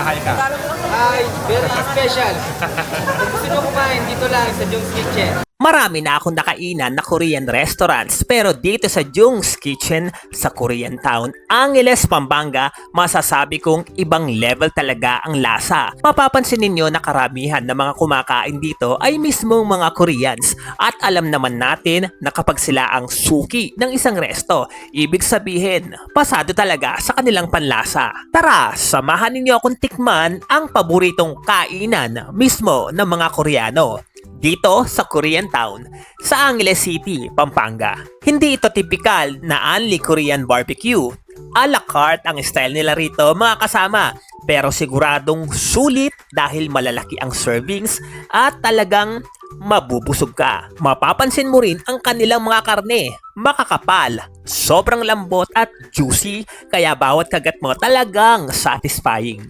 Hi ka. Ay, very special. Kung gusto nyo kumain, dito lang sa Jung's Kitchen. Marami na akong nakainan na Korean restaurants pero dito sa Jung's Kitchen sa Korean Town, Angeles, Pampanga, masasabi kong ibang level talaga ang lasa. Mapapansin ninyo na karamihan ng mga kumakain dito ay mismong mga Koreans at alam naman natin na kapag sila ang suki ng isang resto, ibig sabihin, pasado talaga sa kanilang panlasa. Tara, samahan ninyo akong tikman ang paboritong kainan mismo ng mga Koreano dito sa Korean Town sa Angeles City, Pampanga. Hindi ito typical na only Korean barbecue. A la carte ang style nila rito mga kasama. Pero siguradong sulit dahil malalaki ang servings at talagang mabubusog ka. Mapapansin mo rin ang kanilang mga karne. Makakapal, sobrang lambot at juicy kaya bawat kagat mo talagang satisfying.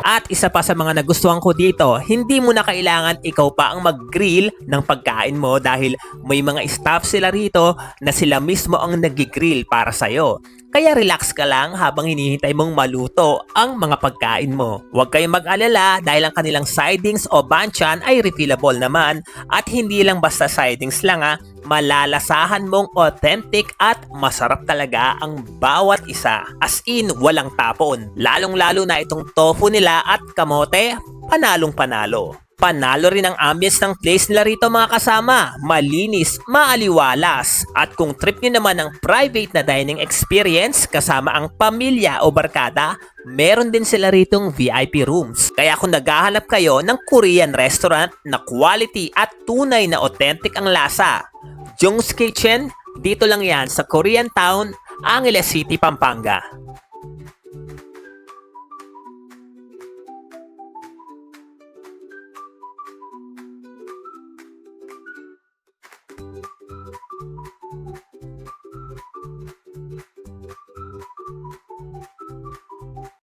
At isa pa sa mga nagustuhan ko dito, hindi mo na kailangan ikaw pa ang mag-grill ng pagkain mo dahil may mga staff sila rito na sila mismo ang nag-grill para sa'yo. Kaya relax ka lang habang hinihintay mong maluto ang mga pagkain mo. Huwag kayong mag-alala dahil ang kanilang sidings o banchan ay refillable naman at hindi lang basta sidings lang malalasahan mong authentic at masarap talaga ang bawat isa. As in, walang tapon. Lalong-lalo na itong tofu nila at kamote, panalong panalo. Panalo rin ang ambience ng place nila rito mga kasama. Malinis, maaliwalas. At kung trip nyo naman ang private na dining experience kasama ang pamilya o barkada, meron din sila ritong VIP rooms. Kaya kung naghahanap kayo ng Korean restaurant na quality at tunay na authentic ang lasa, Jung's Kitchen, dito lang yan sa Korean Town, Angeles City, Pampanga.